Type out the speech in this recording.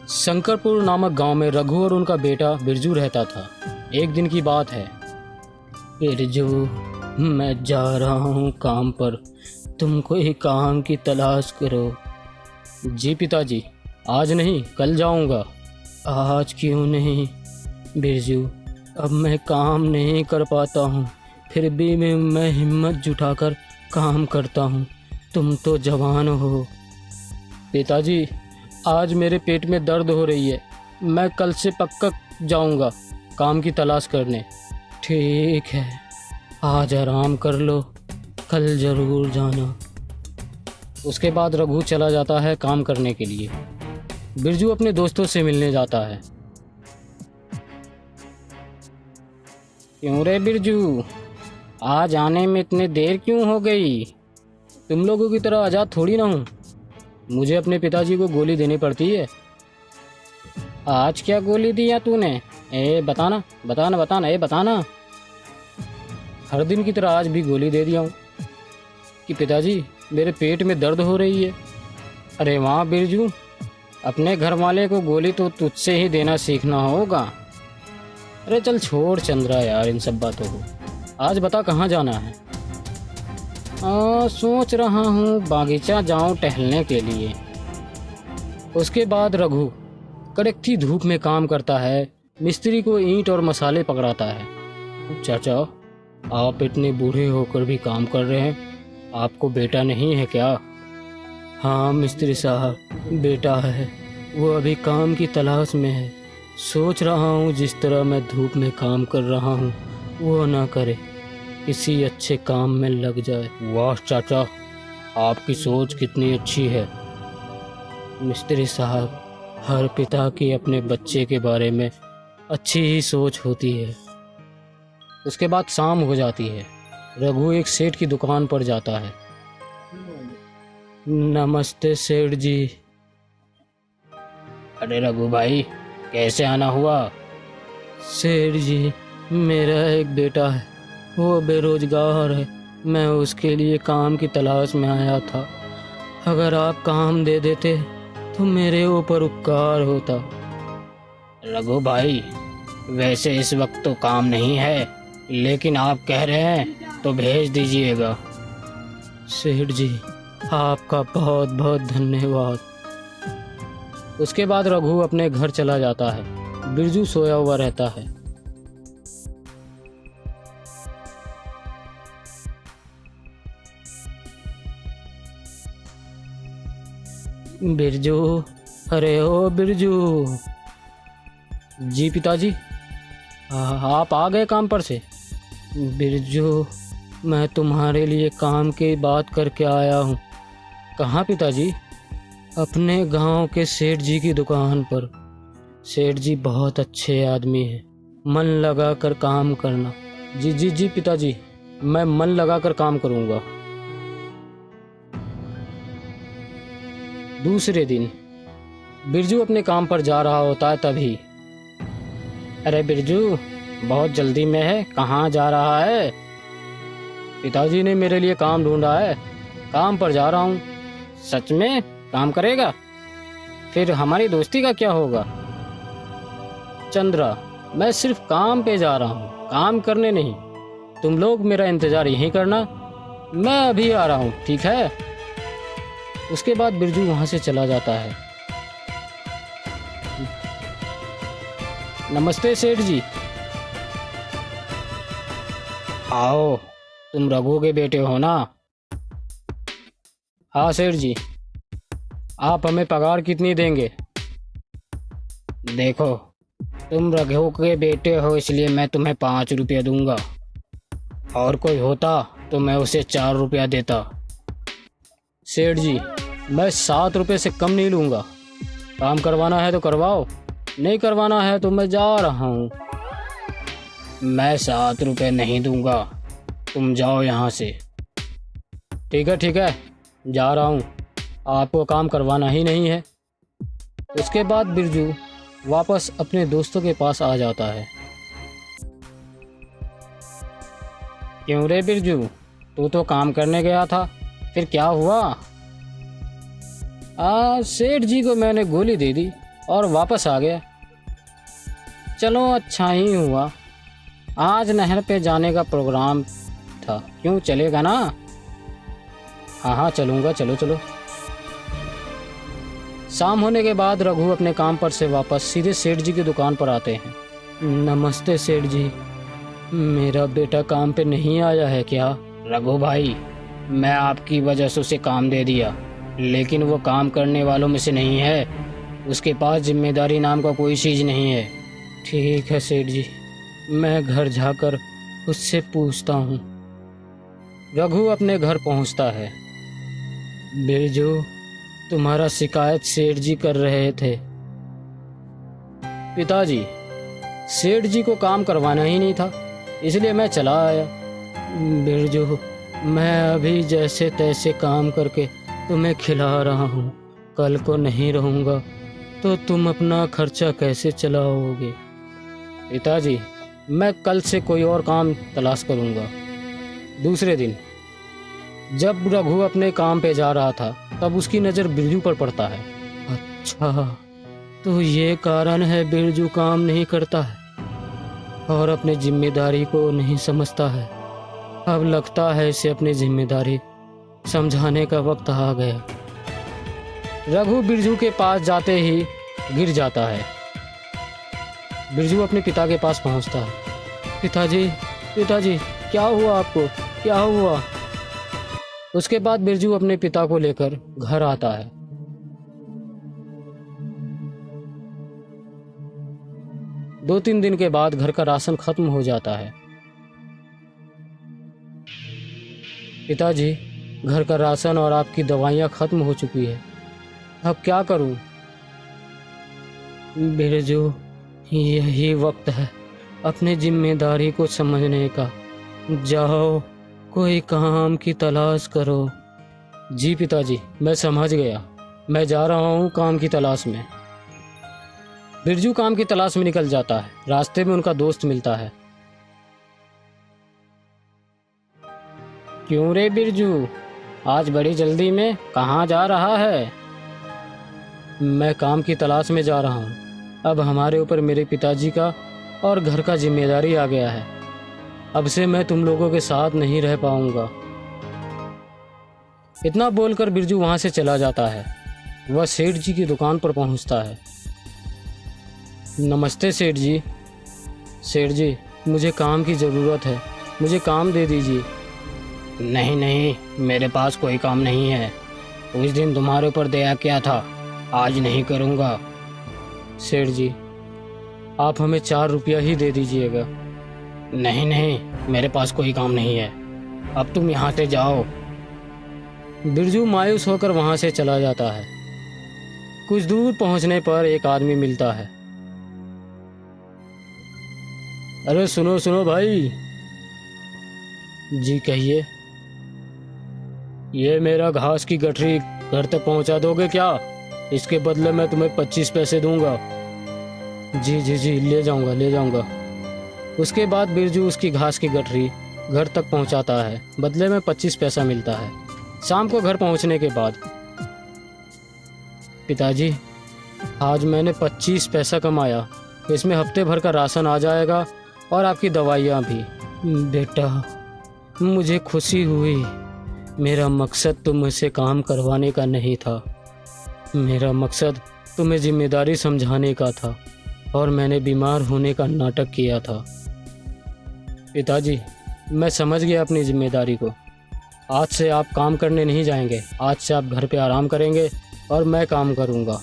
शंकरपुर नामक गांव में रघु और उनका बेटा बिरजू रहता था। एक दिन की बात है। बिरजू, मैं जा रहा हूँ काम पर, तुम कोई काम की तलाश करो। जी पिताजी, आज नहीं कल जाऊँगा। आज क्यों नहीं बिरजू? अब मैं काम नहीं कर पाता हूँ, फिर भी मैं हिम्मत जुटाकर काम करता हूँ। तुम तो जवान हो। पिताजी, आज मेरे पेट में दर्द हो रही है, मैं कल से पक्का जाऊंगा काम की तलाश करने। ठीक है, आज आराम कर लो, कल ज़रूर जाना। उसके बाद रघु चला जाता है काम करने के लिए। बिरजू अपने दोस्तों से मिलने जाता है। क्यों रे बिरजू, आज आने में इतनी देर क्यों हो गई? तुम लोगों की तरह आज़ाद थोड़ी ना हूँ, मुझे अपने पिताजी को गोली देनी पड़ती है। आज क्या गोली दिया तूने? बताना बताना बताना, बताना। हर दिन की तरह आज भी गोली दे दिया हूँ कि पिताजी मेरे पेट में दर्द हो रही है। अरे वाह बिरजू, अपने घर वाले को गोली तो तुझसे ही देना सीखना होगा। अरे चल छोड़ चंद्रा यार इन सब बातों को, आज बता कहाँ जाना है? सोच रहा हूँ बागीचा जाऊँ टहलने के लिए। उसके बाद रघु कड़कती धूप में काम करता है, मिस्त्री को ईंट और मसाले पकड़ाता है। चाचा, आप इतने बूढ़े होकर भी काम कर रहे हैं, आपको बेटा नहीं है क्या? हाँ मिस्त्री साहब, बेटा है, वो अभी काम की तलाश में है। सोच रहा हूँ जिस तरह मैं धूप में काम कर रहा हूँ वो ना करे, किसी अच्छे काम में लग जाए। वाह चाचा, आपकी सोच कितनी अच्छी है। मिस्त्री साहब, हर पिता की अपने बच्चे के बारे में अच्छी ही सोच होती है। उसके बाद शाम हो जाती है। रघु एक सेठ की दुकान पर जाता है। नमस्ते सेठ जी। अरे रघु भाई, कैसे आना हुआ? सेठ जी, मेरा एक बेटा है, वो बेरोजगार है, मैं उसके लिए काम की तलाश में आया था। अगर आप काम दे देते तो मेरे ऊपर उपकार होता। रघु भाई, वैसे इस वक्त तो काम नहीं है, लेकिन आप कह रहे हैं तो भेज दीजिएगा। सेठ जी, आपका बहुत बहुत धन्यवाद। उसके बाद रघु अपने घर चला जाता है। बिरजू सोया हुआ रहता है। बिरजू, अरे ओ बिरजू। जी पिताजी, आप आ गए काम पर से? बिरजू, मैं तुम्हारे लिए काम की बात करके आया हूँ। कहाँ पिताजी? अपने गांव के सेठ जी की दुकान पर। सेठ जी बहुत अच्छे आदमी हैं, मन लगा कर काम करना। जी जी जी पिताजी, मैं मन लगा कर काम करूँगा। दूसरे दिन बिरजू अपने काम पर जा रहा होता है, तभी अरे बिरजू, बहुत जल्दी में है, कहाँ जा रहा है? पिताजी ने मेरे लिए काम ढूंढा है, काम पर जा रहा हूँ। सच में काम करेगा? फिर हमारी दोस्ती का क्या होगा? चंद्रा, मैं सिर्फ काम पे जा रहा हूँ, काम करने नहीं। तुम लोग मेरा इंतज़ार यहीं करना, मैं अभी आ रहा हूँ, ठीक है? उसके बाद बिरजू वहाँ से चला जाता है। नमस्ते सेठ जी। आओ, तुम रघु के बेटे हो ना? हाँ सेठ जी। आप हमें पगार कितनी देंगे? देखो, तुम रघु के बेटे हो इसलिए मैं तुम्हें 5 रुपये दूंगा, और कोई होता तो मैं उसे 4 रुपया देता। सेठ जी, मैं 7 रुपये से कम नहीं लूँगा। काम करवाना है तो करवाओ, नहीं करवाना है तो मैं जा रहा हूँ। मैं 7 रुपये नहीं दूंगा, तुम जाओ यहाँ से। ठीक है, जा रहा हूँ, आपको काम करवाना ही नहीं है। उसके बाद बिरजू वापस अपने दोस्तों के पास आ जाता है। क्यों रे बिरजू, तू तो काम करने गया था, फिर क्या हुआ? सेठ जी को मैंने गोली दे दी, और वापस आ गया। चलो अच्छा ही हुआ, आज नहर पे जाने का प्रोग्राम था, क्यों चलेगा ना? हाँ हाँ चलूँगा, चलो चलो। शाम होने के बाद रघु अपने काम पर से वापस सीधे सेठ जी की दुकान पर आते हैं। नमस्ते सेठ जी, मेरा बेटा काम पे नहीं आया है क्या? रघु भाई, मैं आपकी वजह से उसे काम दे दिया, लेकिन वो काम करने वालों में से नहीं है, उसके पास जिम्मेदारी नाम का कोई चीज़ नहीं है। ठीक है सेठ जी, मैं घर जाकर उससे पूछता हूँ। रघु अपने घर पहुँचता है। बिरजू, तुम्हारा शिकायत सेठ जी कर रहे थे। पिताजी, सेठ जी को काम करवाना ही नहीं था, इसलिए मैं चला आया। बिरजू, मैं अभी जैसे तैसे काम करके तुम्हें खिला रहा हूँ, कल को नहीं रहूँगा तो तुम अपना खर्चा कैसे चलाओगे? पिताजी, मैं कल से कोई और काम तलाश करूँगा। दूसरे दिन जब रघु अपने काम पे जा रहा था, तब उसकी नज़र बिरजू पर पड़ता है। अच्छा, तो ये कारण है बिरजू काम नहीं करता है और अपनी जिम्मेदारी को नहीं समझता है। अब लगता है इसे अपनी जिम्मेदारी समझाने का वक्त आ गया। रघु बिरजू के पास जाते ही गिर जाता है। बिरजू अपने पिता के पास पहुंचता है। पिताजी, पिताजी, क्या हुआ आपको? क्या हुआ? उसके बाद बिरजू अपने पिता को लेकर घर आता है। दो तीन दिन के बाद घर का राशन खत्म हो जाता है। पिताजी, घर का राशन और आपकी दवाइयाँ खत्म हो चुकी है, अब क्या करूं? बिरजू, यही वक्त है अपनी जिम्मेदारी को समझने का। जाओ, कोई काम की तलाश करो। जी पिताजी, मैं समझ गया, मैं जा रहा हूँ काम की तलाश में। बिरजू काम की तलाश में निकल जाता है। रास्ते में उनका दोस्त मिलता है। क्यों रे बिरजू, आज बड़ी जल्दी में कहाँ जा रहा है? मैं काम की तलाश में जा रहा हूँ। अब हमारे ऊपर मेरे पिताजी का और घर का जिम्मेदारी आ गया है। अब से मैं तुम लोगों के साथ नहीं रह पाऊंगा। इतना बोलकर बिरजू वहां से चला जाता है। वह सेठ जी की दुकान पर पहुंचता है। नमस्ते सेठ जी। सेठ जी, मुझे काम की ज़रूरत है, मुझे काम दे दीजिए। नहीं नहीं, मेरे पास कोई काम नहीं है। उस दिन तुम्हारे ऊपर दया किया था, आज नहीं करूँगा। सेठ जी, आप हमें 4 रुपया ही दे दीजिएगा। नहीं नहीं, मेरे पास कोई काम नहीं है, अब तुम यहाँ से जाओ। बिरजू मायूस होकर वहाँ से चला जाता है। कुछ दूर पहुँचने पर एक आदमी मिलता है। अरे सुनो सुनो भाई। जी कहिए। ये मेरा घास की गठरी घर तक पहुँचा दोगे क्या? इसके बदले मैं तुम्हें 25 पैसे दूंगा। जी जी जी, ले जाऊंगा ले जाऊंगा। उसके बाद बिरजू उसकी घास की गठरी घर तक पहुंचाता है। बदले में 25 पैसा मिलता है। शाम को घर पहुंचने के बाद, पिताजी, आज मैंने 25 पैसा कमाया, इसमें हफ्ते भर का राशन आ जाएगा और आपकी दवाइयाँ भी। बेटा, मुझे खुशी हुई। मेरा मकसद तुमसे काम करवाने का नहीं था, मेरा मकसद तुम्हें जिम्मेदारी समझाने का था और मैंने बीमार होने का नाटक किया था। पिताजी, मैं समझ गया अपनी जिम्मेदारी को। आज से आप काम करने नहीं जाएंगे, आज से आप घर पे आराम करेंगे और मैं काम करूँगा।